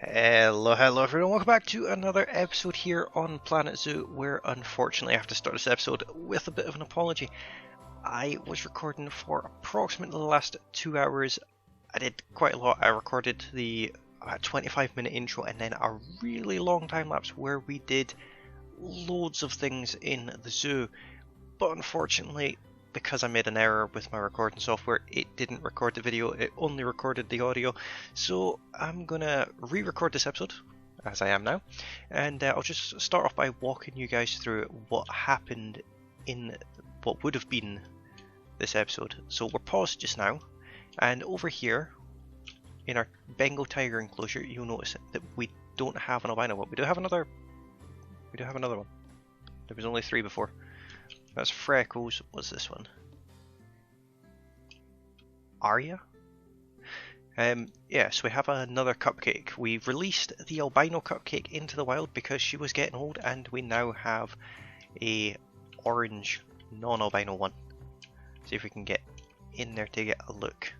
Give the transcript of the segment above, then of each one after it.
Hello everyone, welcome back to another episode here on Planet Zoo, where unfortunately I have to start this episode with a bit of an apology. I was recording for approximately the last 2 hours. I did quite a lot. I recorded the 25-minute intro and then a really long time lapse where we did loads of things in the zoo, but unfortunately, because I made an error with my recording software, it didn't record the video, it only recorded the audio. So I'm gonna re-record this episode, as I am now, and I'll just start off by walking you guys through what happened in what would have been this episode. So we're paused just now, and over here, in our Bengal tiger enclosure, you'll notice that we don't have an albino one. We do have another one. There was only 3 before. That's Freckles. What's this one? Arya? Yeah, so we have another cupcake. We released the albino cupcake into the wild because she was getting old, and we now have a orange non-albino one. See if we can get in there to get a look.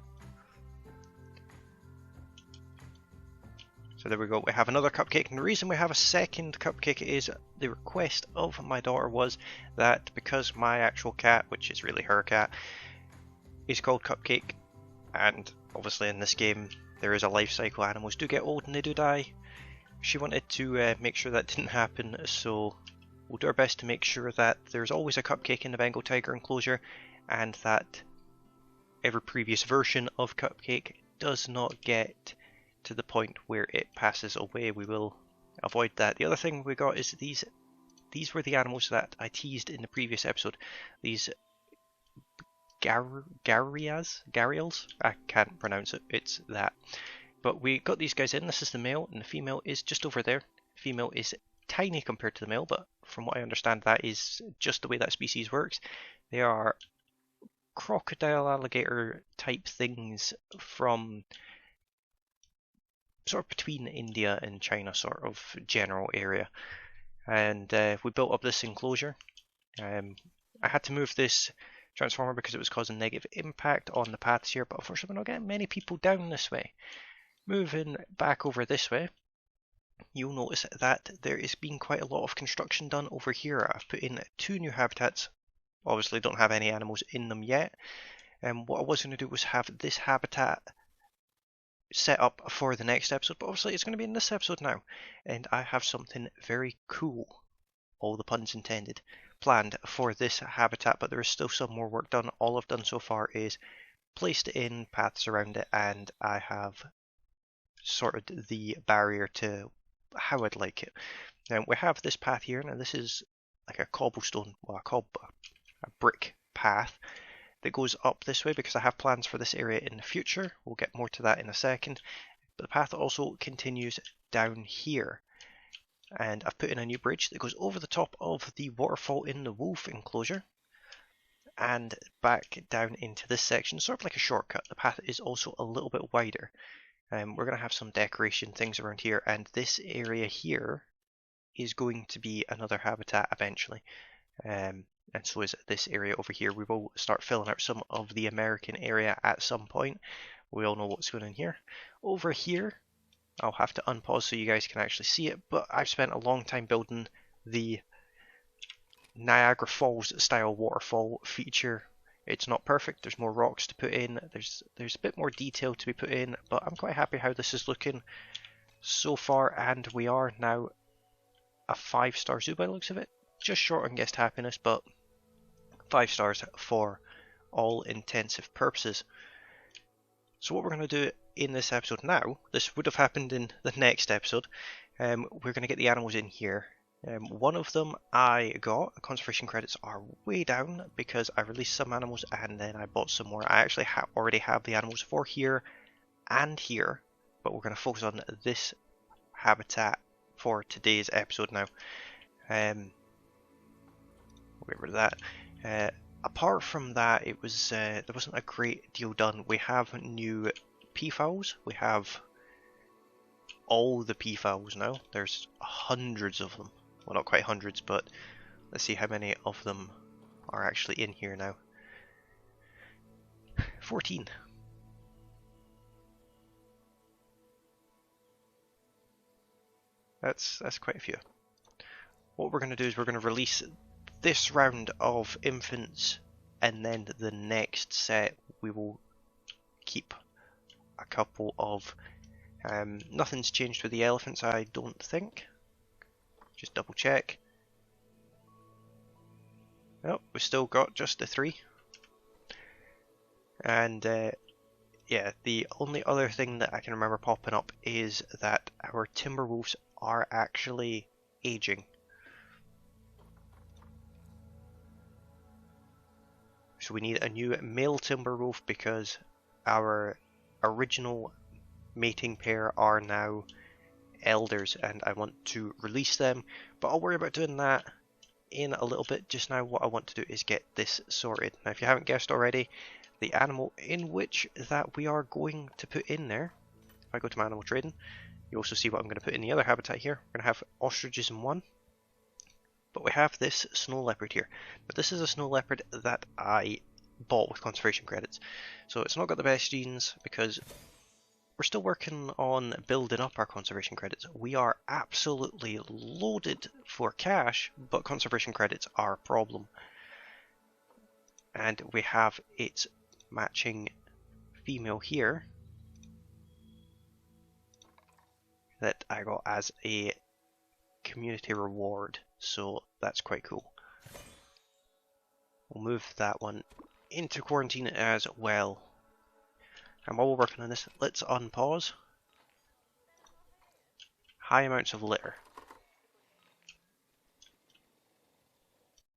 So there we go, we have another cupcake, and the reason we have a second cupcake is the request of my daughter was that because my actual cat, which is really her cat, is called Cupcake, and obviously in this game there is a life cycle, animals do get old and they do die. She wanted to make sure that didn't happen, so we'll do our best to make sure that there's always a cupcake in the Bengal tiger enclosure, and that every previous version of Cupcake does not get to the point where it passes away. We will avoid that. The other thing we got is these were the animals that I teased in the previous episode. These Gharials? I can't pronounce it, it's that. But we got these guys in. This is the male, and the female is just over there. The female is tiny compared to the male, but from what I understand that is just the way that species works. They are crocodile alligator type things from sort of between India and China sort of general area, and we built up this enclosure. I had to move this transformer because it was causing negative impact on the paths here, but unfortunately we're not getting many people down this way. Moving back over this way, you'll notice that there is being quite a lot of construction done over here. I've put in 2 new habitats. Obviously don't have any animals in them yet, and what I was going to do was have this habitat set up for the next episode, but obviously it's going to be in this episode now, and I have something very cool, all the puns intended, planned for this habitat, but there is still some more work done. All I've done so far is placed in paths around it, and I have sorted the barrier to how I'd like it. Now we have this path here. Now this is like a cobblestone, well, a brick path that goes up this way because I have plans for this area in the future. We'll get more to that in a second. But the path also continues down here, and I've put in a new bridge that goes over the top of the waterfall in the wolf enclosure and back down into this section, sort of like a shortcut. The path is also a little bit wider. We're going to have some decoration things around here, and this area here is going to be another habitat eventually. And so is this area over here. We will start filling out some of the American area at some point. We all know what's going on here. Over here, I'll have to unpause so you guys can actually see it, but I've spent a long time building the Niagara Falls style waterfall feature. It's not perfect, there's more rocks to put in, there's a bit more detail to be put in, but I'm quite happy how this is looking so far, and we are now a 5-star zoo by the looks of it. Just short on guest happiness, but 5 stars for all intensive purposes. So what we're going to do in this episode now, this would have happened in the next episode, we're going to get the animals in here. One of them I got, conservation credits are way down because I released some animals and then I bought some more. I actually already have the animals for here and here, but we're going to focus on this habitat for today's episode now. We'll get rid of that. Apart from that, it was there wasn't a great deal done. We have new peafowls. We have all the peafowls now. There's hundreds of them. Well, not quite hundreds, but let's see how many of them are actually in here now. 14. That's quite a few. What we're going to do is we're going to release this round of infants, and then the next set we will keep a couple of... nothing's changed with the elephants, I don't think. Just double check. Oh, we've still got just the 3. And yeah, the only other thing that I can remember popping up is that our timber wolves are actually aging. So we need a new male timber wolf because our original mating pair are now elders, and I want to release them, but I'll worry about doing that in a little bit. Just now what I want to do is get this sorted. Now if you haven't guessed already, the animal in which that we are going to put in there, if I go to my animal trading, you also see what I'm going to put in the other habitat here. We're going to have ostriches in one, but we have this snow leopard here. But this is a snow leopard that I bought with conservation credits, so it's not got the best genes because we're still working on building up our conservation credits. We are absolutely loaded for cash, but conservation credits are a problem. And we have its matching female here that I got as a community reward, so that's quite cool. We'll move that one into quarantine as well. And while we're working on this, let's unpause. High amounts of litter.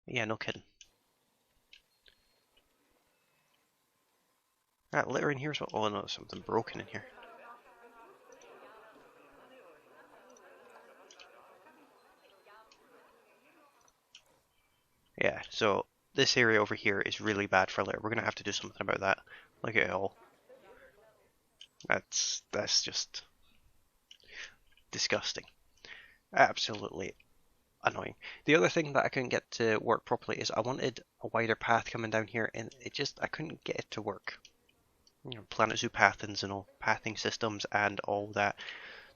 Yeah, no kidding. That litter in here is what? Oh no, there's something broken in here. Yeah, so this area over here is really bad for litter. We're gonna have to do something about that. Look at it all. That's just disgusting. Absolutely annoying. The other thing that I couldn't get to work properly is I wanted a wider path coming down here, and I couldn't get it to work. You know, Planet Zoo pathings and all, pathing systems and all that.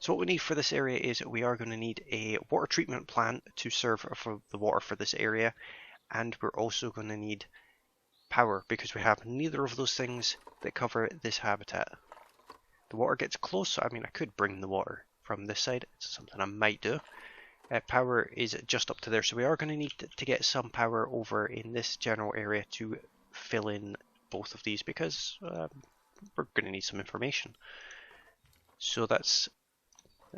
So what we need for this area is we are going to need a water treatment plant to serve for the water for this area, and we're also going to need power because we have neither of those things that cover this habitat. The water gets close, so I mean I could bring the water from this side. It's something I might do. Power is just up to there, so we are going to need to get some power over in this general area to fill in both of these because we're going to need some information. So that's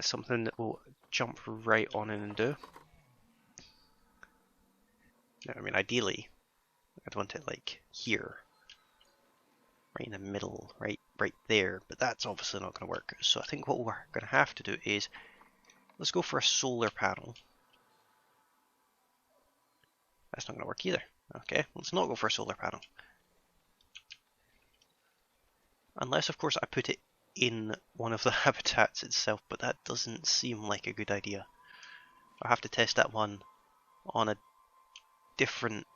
something that we'll jump right on in and do. Now, I mean, ideally, I'd want it like here, right in the middle, right there, but that's obviously not going to work. So I think what we're going to have to do is let's go for a solar panel. That's not going to work either. Okay, let's not go for a solar panel. Unless, of course, I put it in one of the habitats itself, but that doesn't seem like a good idea. I'll have to test that one on a different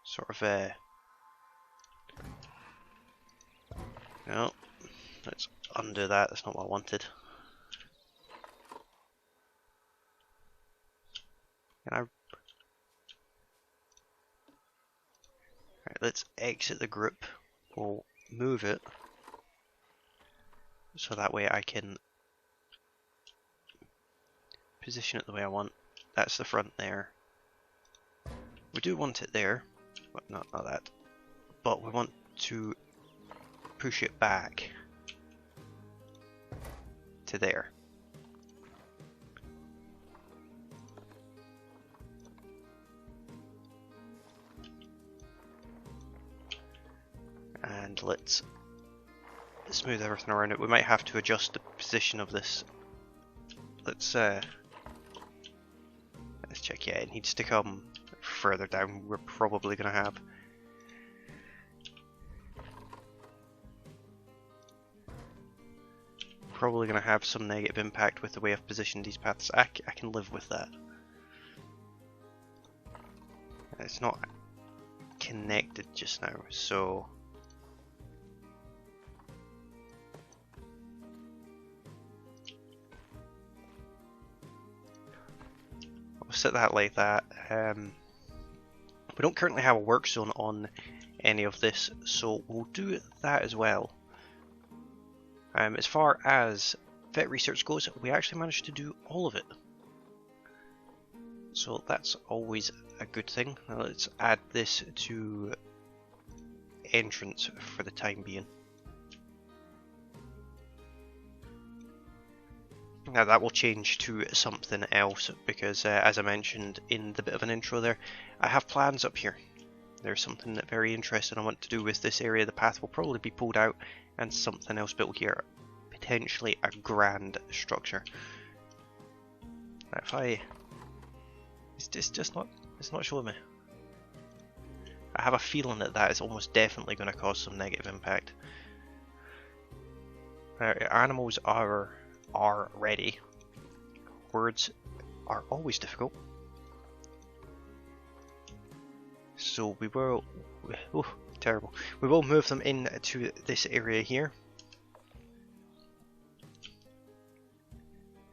sort of no, let's undo that. That's not what I wanted. Right, let's exit the group. We'll move it so that way I can position it the way I want. That's the front there. We do want it there, but not that. But we want to push it back to there. And let's smooth everything around it. We might have to adjust the position of this. Let's check. Yeah, it needs to come further down. We're probably going to have some negative impact with the way I've positioned these paths. I can live with that. It's not connected just now, so we'll set that like that. We don't currently have a work zone on any of this, so we'll do that as well. As far as vet research goes, we actually managed to do all of it. So that's always a good thing. Now let's add this to entrance for the time being. Now that will change to something else because as I mentioned in the bit of an intro there, I have plans up here. There's something very interesting I want to do with this area. The path will probably be pulled out and something else built here. Potentially a grand structure. Now if I... It's just not... It's not showing me. I have a feeling that that is almost definitely going to cause some negative impact. Animals are ready. Words are always difficult. So we will... Oh, terrible. We will move them into this area here.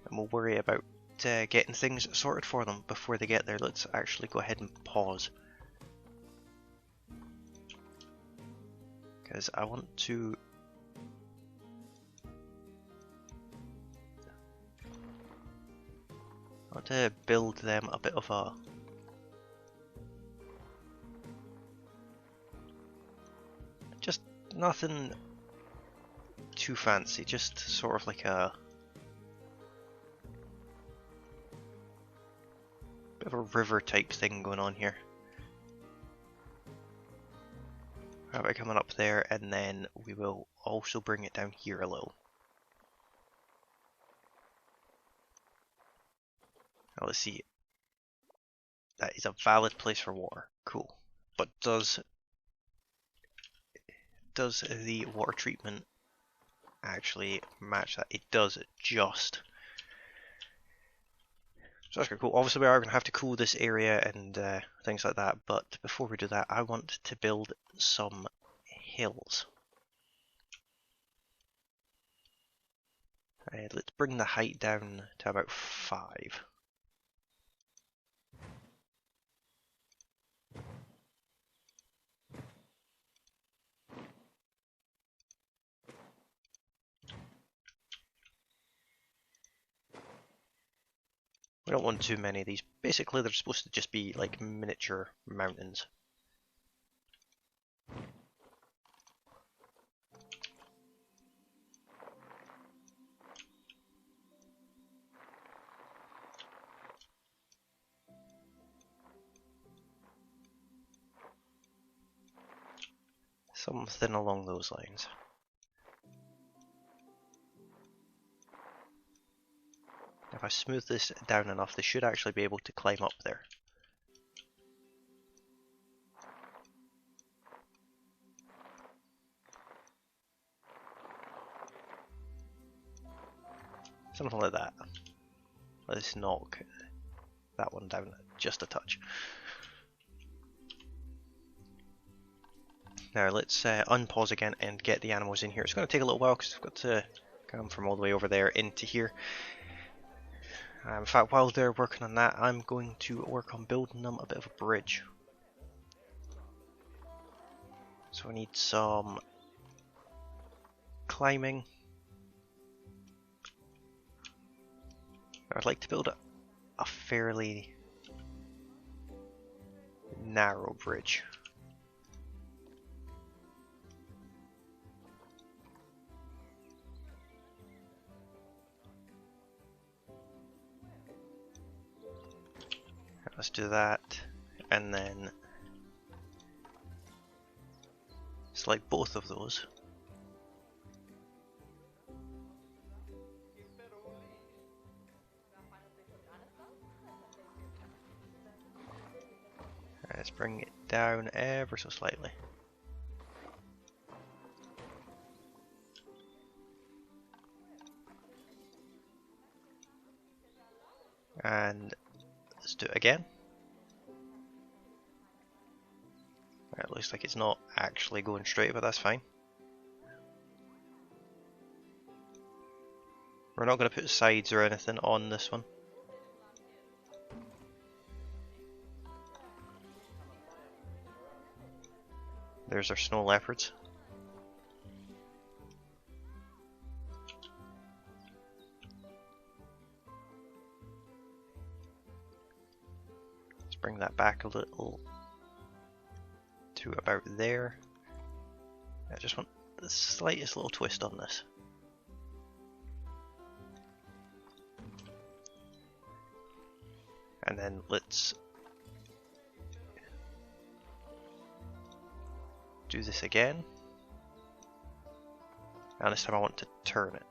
And we'll worry about getting things sorted for them before they get there. Let's actually go ahead and pause. Because I want to... build them a bit of a... Just nothing too fancy, just sort of like a... bit of a river type thing going on here. How about coming up there, and then we will also bring it down here a little. Now let's see. That is a valid place for water. Cool. But does the water treatment actually match that? It does, just. So that's cool. Obviously we are going to have to cool this area and things like that, but before we do that I want to build some hills. Let's bring the height down to about 5. We don't want too many of these. Basically they're supposed to just be like miniature mountains. Something along those lines. If I smooth this down enough, they should actually be able to climb up there. Something like that. Let's knock that one down just a touch. Now let's unpause again and get the animals in here. It's going to take a little while because I've got to come from all the way over there into here. In fact, while they're working on that, I'm going to work on building them a bit of a bridge. So I need some climbing. I'd like to build a fairly narrow bridge. Let's do that, and then select both of those. Let's bring it down ever so slightly. And let's do it again. It looks like it's not actually going straight, but that's fine. We're not going to put sides or anything on this one. There's our snow leopards. Let's bring that back a little to about there. I just want the slightest little twist on this. And then let's do this again. And this time I want to turn it.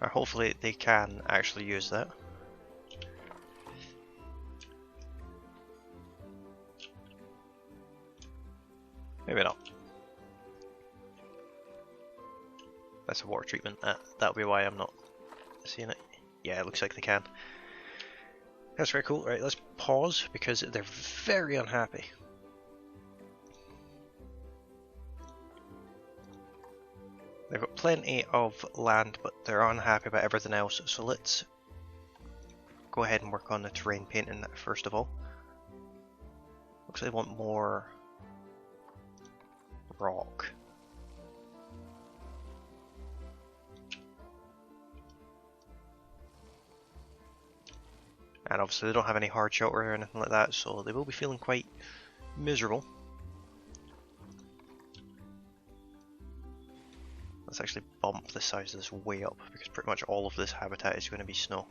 Or hopefully they can actually use that. Maybe not. That's a water treatment. That'll be why I'm not seeing it. Yeah, it looks like they can. That's very cool. Right, let's pause because they're very unhappy. They've got plenty of land, but they're unhappy about everything else. So let's go ahead and work on the terrain painting first of all. Looks like they want more rock. And obviously they don't have any hard shelter or anything like that, so they will be feeling quite miserable. Let's actually bump the size of this way up, because pretty much all of this habitat is going to be snow.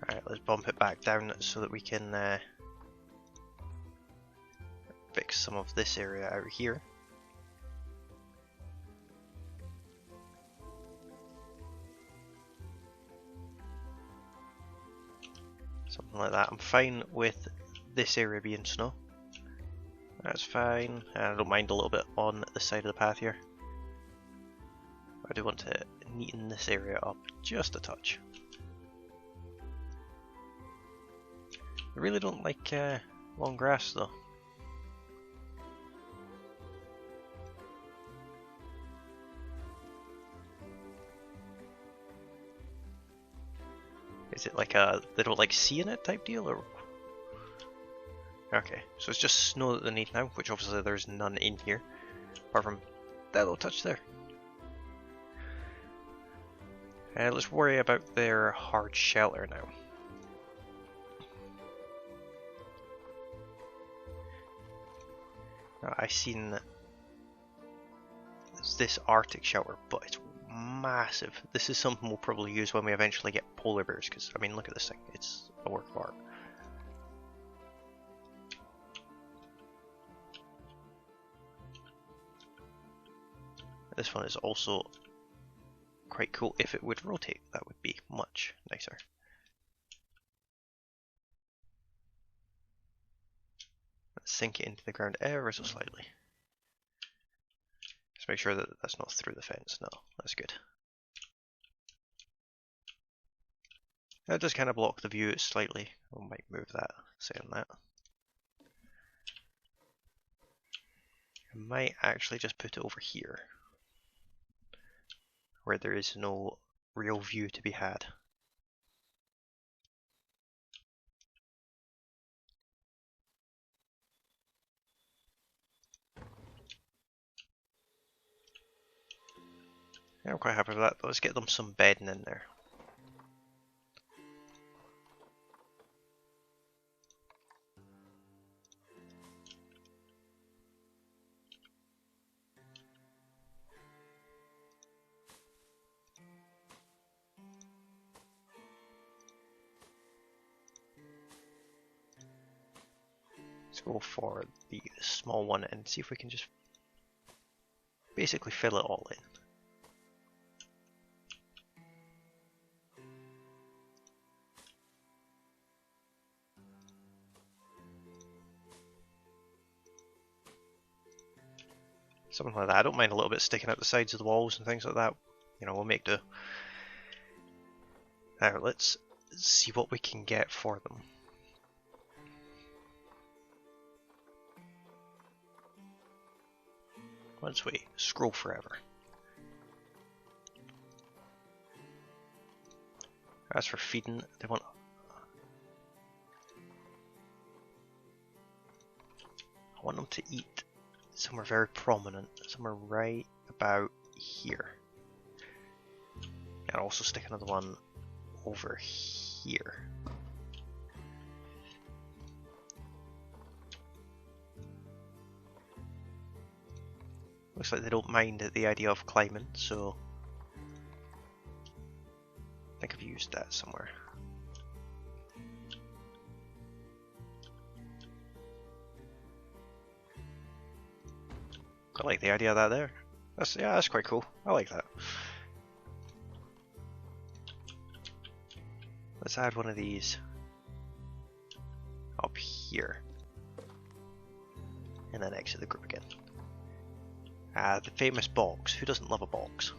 Alright, let's bump it back down so that we can fix some of this area out here. Something like that. I'm fine with this area being snow. That's fine. I don't mind a little bit on the side of the path here. I do want to neaten this area up just a touch. I really don't like long grass though. Is it like a they don't like seeing it type deal, or? Okay, so it's just snow that they need now, which obviously there's none in here, apart from that little touch there. Let's worry about their hard shelter now. I've seen this Arctic shelter, but it's massive. This is something we'll probably use when we eventually get polar bears, because, I mean, look at this thing. It's a work of art. This one is also quite cool. If it would rotate, that would be much nicer. Let's sink it into the ground ever so slightly. Just make sure that that's not through the fence. No, that's good. That does kind of block the view slightly. I might move that, saying that. I might actually just put it over here, where there is no real view to be had. Yeah, I'm quite happy with that, but let's get them some bedding in there. Let's go for the small one and see if we can just basically fill it all in. Something like that. I don't mind a little bit sticking out the sides of the walls and things like that. You know, we'll make do. Now, let's see what we can get for them. Once we scroll forever. As for feeding, they want... I want them to eat somewhere very prominent, somewhere right about here. And also stick another one over here. Looks like they don't mind the idea of climbing, so I think I've used that somewhere. I like the idea of that there. That's quite cool. I like that. Let's add one of these up here. And then exit the group again. The famous box. Who doesn't love a box?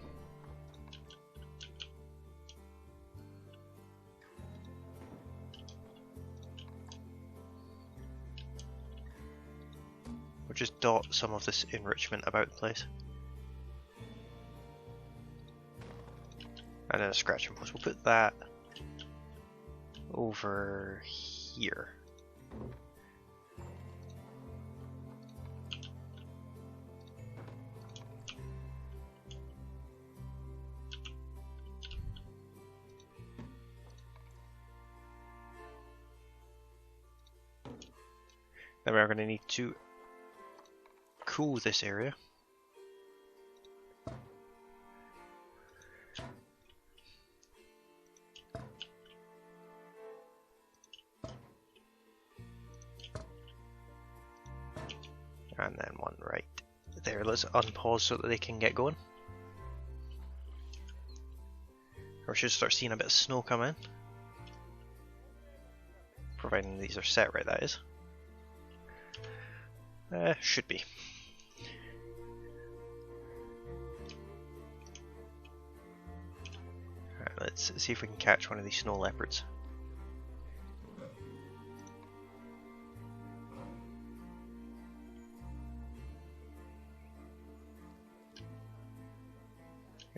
We'll just dot some of this enrichment about the place. And then a scratching post. We'll put that over here. Then we're going to need to cool this area. And then one right there. Let's unpause so that they can get going. Or we should start seeing a bit of snow come in. Providing these are set right, that is. Should be. Alright, let's see if we can catch one of these snow leopards.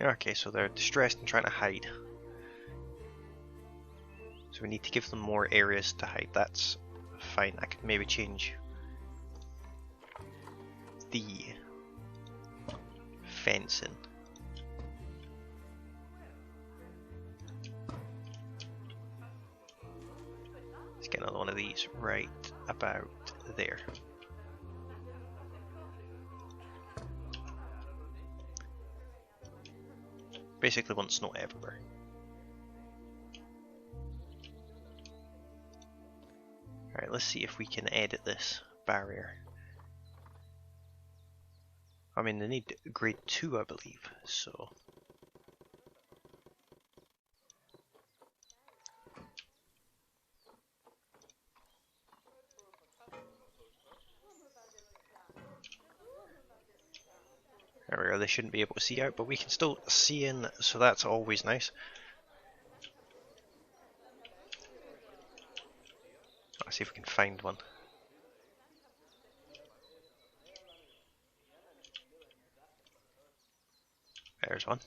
Okay, so they're distressed and trying to hide. So we need to give them more areas to hide. That's fine. I could maybe change the fencing. Let's get another one of these right about there. Basically want snow everywhere. Alright, let's see if we can edit this barrier. I mean, they need grade 2, I believe, so... There we go, they shouldn't be able to see out, but we can still see in, so that's always nice. Let's see if we can find one. There's one.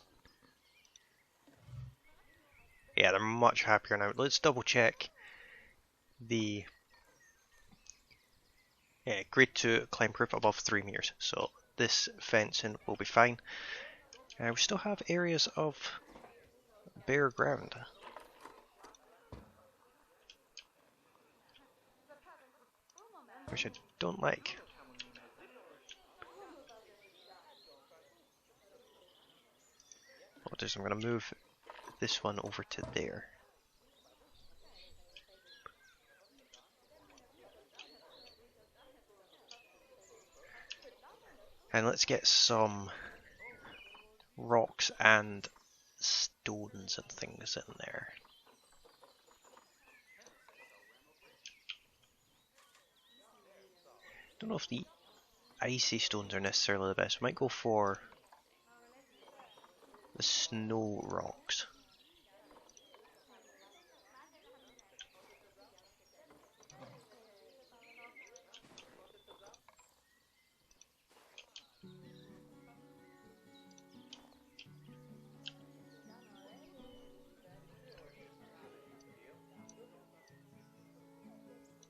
Yeah, they're much happier now. Let's double check the grade 2 climb proof above 3 meters. So this fencing will be fine. We still have areas of bare ground. Which I don't like. What I'll do is I'm going to move this one over to there. And let's get some rocks and stones and things in there. Don't know if the icy stones are necessarily the best. We might go for the snow rocks.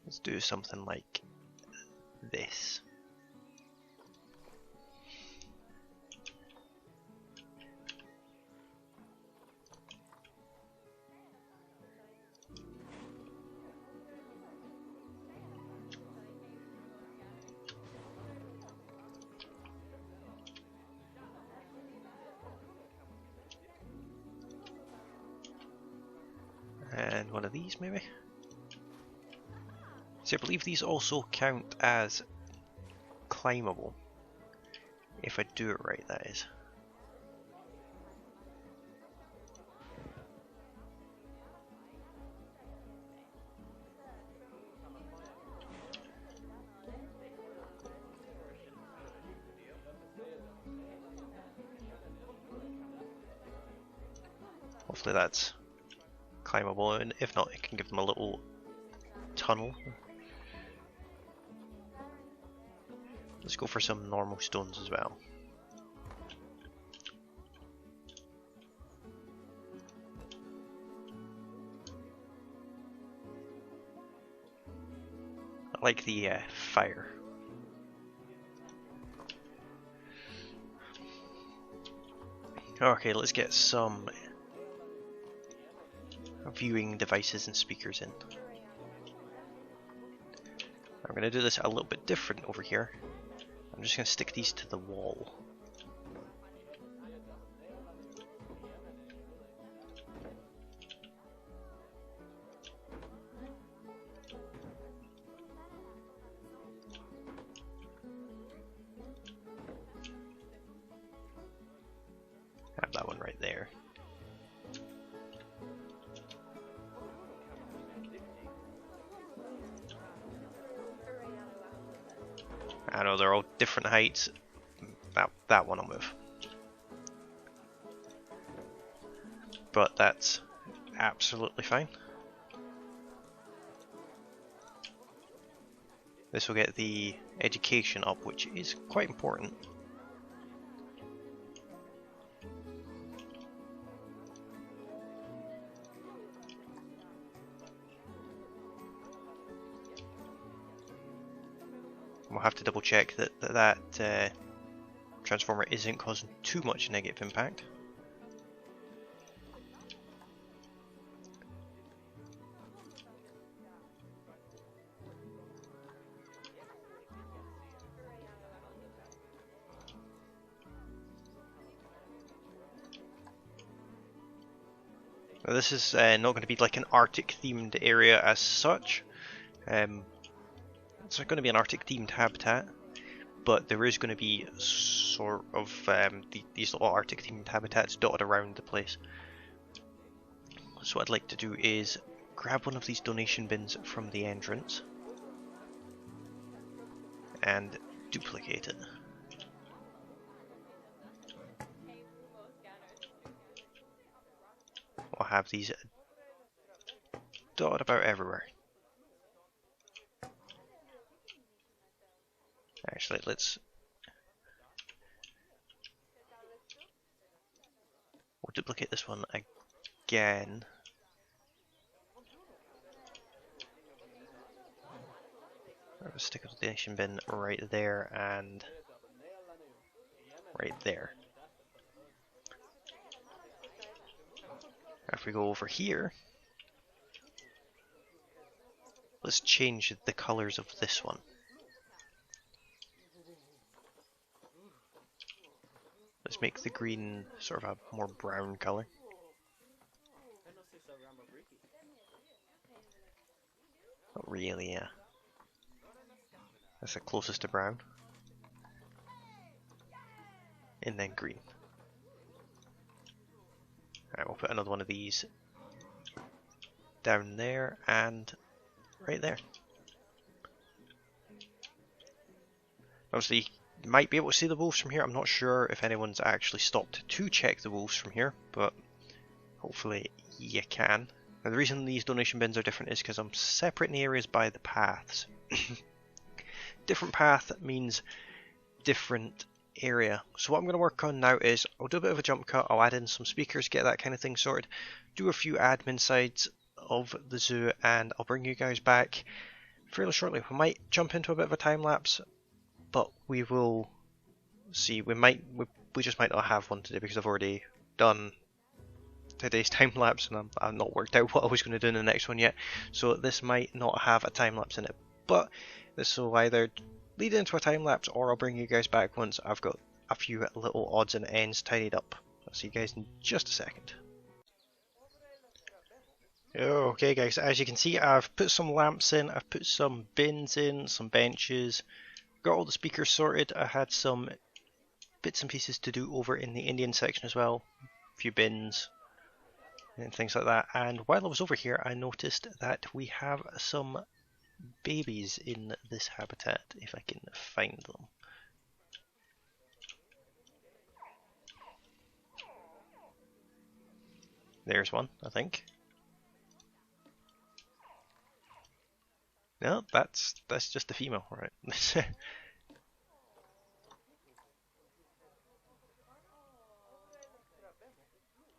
Let's do something like this. And one of these maybe. So I believe these also count as climbable. If I do it right, that is. Hopefully that's climbable, and if not, it can give them a little tunnel. Let's go for some normal stones as well. I like the fire. Okay, let's get some viewing devices and speakers in. I'm going to do this a little bit different over here. I'm just going to stick these to the wall. Have that one right there. I know they're all different heights. That one will move. But that's absolutely fine. This will get the education up, which is quite important. We'll have to double check that transformer isn't causing too much negative impact. Now this is not going to be like an Arctic themed area as such. It's going to be an Arctic themed habitat, but there is going to be sort of these little Arctic themed habitats dotted around the place. So what I'd like to do is grab one of these donation bins from the entrance and duplicate it. We'll have these dotted about everywhere. Actually, we'll duplicate this one again. I'll stick a donation bin right there and right there. If we go over here, let's change the colors of this one. Let's make the green sort of a more brown color. Not really, yeah. That's the closest to brown. And then green. Alright, we'll put another one of these down there and right there. Obviously, you might be able to see the wolves from here. I'm not sure if anyone's actually stopped to check the wolves from here, but hopefully you can. Now, the reason these donation bins are different is because I'm separating the areas by the paths. Different path means different area. So what I'm going to work on now is I'll do a bit of a jump cut, I'll add in some speakers, get that kind of thing sorted, do a few admin sides of the zoo, and I'll bring you guys back fairly shortly. We might jump into a bit of a time lapse, but we will see. We just might not have one today because I've already done today's time lapse and I've not worked out what I was going to do in the next one yet. So this might not have a time lapse in it, but this will either lead into a time lapse or I'll bring you guys back once I've got a few little odds and ends tidied up. I'll see you guys in just a second. Okay guys, as you can see I've put some lamps in, I've put some bins in, some benches, got all the speakers sorted. I had some bits and pieces to do over in the Indian section as well, a few bins and things like that. And while I was over here I noticed that we have some babies in this habitat, if I can find them. There's one, I think. No, that's just the female, right?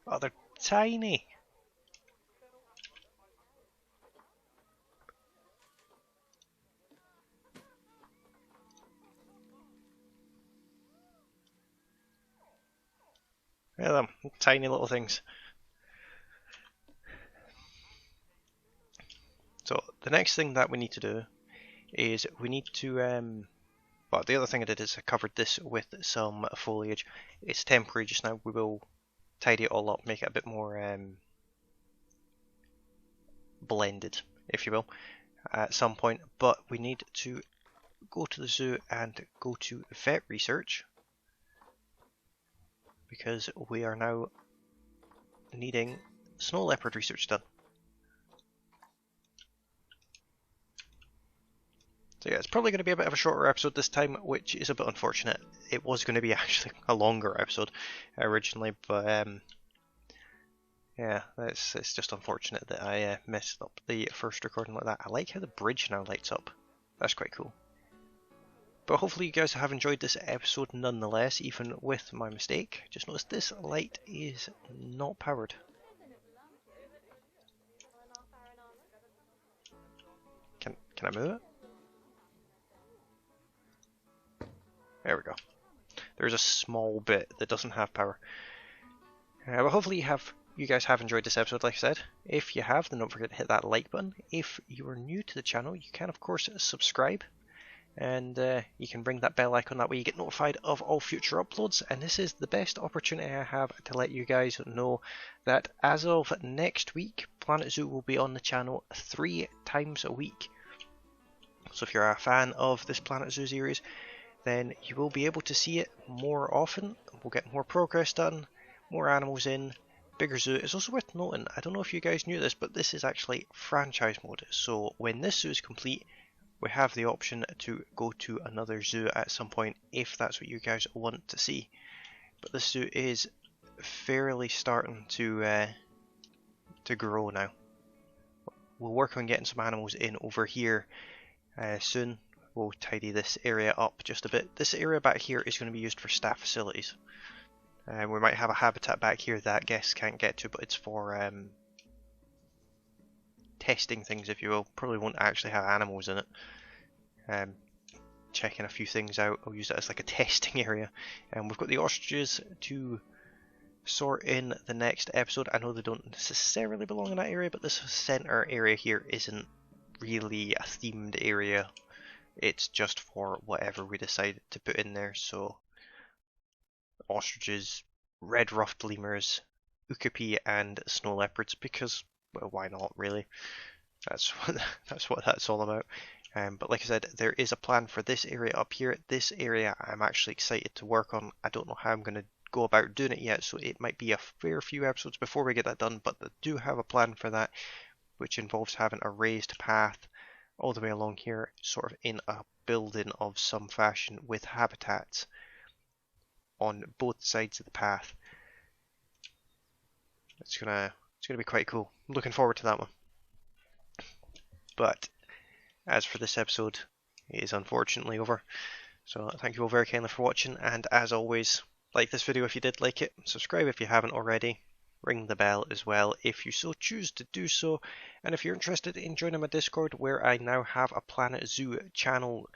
Oh, they're tiny. Yeah, them tiny little things. So the next thing that we need to do is we need to well, the other thing I did is I covered this with some foliage. It's temporary just now. We will tidy it all up, make it a bit more blended, if you will, at some point. But we need to go to the zoo and go to vet research, because we are now needing snow leopard research done. So yeah, it's probably going to be a bit of a shorter episode this time, which is a bit unfortunate. It was going to be actually a longer episode originally, but yeah, it's just unfortunate that I messed up the first recording like that. I like how the bridge now lights up. That's quite cool. But hopefully you guys have enjoyed this episode nonetheless, even with my mistake. Just noticed this light is not powered. Can I move it? There we go. There's a small bit that doesn't have power. But hopefully you guys have enjoyed this episode, like I said. If you have, then don't forget to hit that like button. If you are new to the channel, you can of course subscribe. And you can ring that bell icon, that way you get notified of all future uploads. And this is the best opportunity I have to let you guys know that as of next week, Planet Zoo will be on the channel 3 times a week. So if you're a fan of this Planet Zoo series, then you will be able to see it more often. We'll get more progress done, more animals in, bigger zoo. It's also worth noting, I don't know if you guys knew this, but this is actually franchise mode. So when this zoo is complete, we have the option to go to another zoo at some point if that's what you guys want to see. But this zoo is fairly starting to grow now. We'll work on getting some animals in over here soon. We'll tidy this area up just a bit. This area back here is going to be used for staff facilities. We might have a habitat back here that guests can't get to, but it's for testing things, if you will. Probably won't actually have animals in it. Checking a few things out. I'll use that as like a testing area. And we've got the ostriches to sort in the next episode. I know they don't necessarily belong in that area, but this center area here isn't really a themed area. It's just for whatever we decided to put in there. So ostriches, red-ruffed lemurs, okapi, and snow leopards, because, well, why not, really? That's what that's all about. But like I said, there is a plan for this area up here. This area I'm actually excited to work on. I don't know how I'm going to go about doing it yet, so it might be a fair few episodes before we get that done, but I do have a plan for that, which involves having a raised path all the way along here, sort of in a building of some fashion with habitats on both sides of the path. It's gonna be quite cool. I'm looking forward to that one. But as for this episode, it is unfortunately over. So thank you all very kindly for watching, and as always, like this video if you did like it, subscribe if you haven't already, ring the bell as well if you so choose to do so, and if you're interested in joining my Discord, where I now have a Planet Zoo channel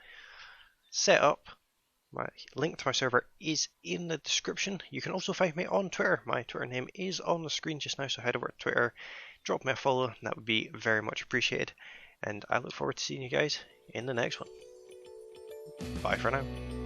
set up, my link to my server is in the description. You can also find me on Twitter. My Twitter name is on the screen just now, so head over to Twitter, drop me a follow, that would be very much appreciated, and I look forward to seeing you guys in the next one. Bye for now.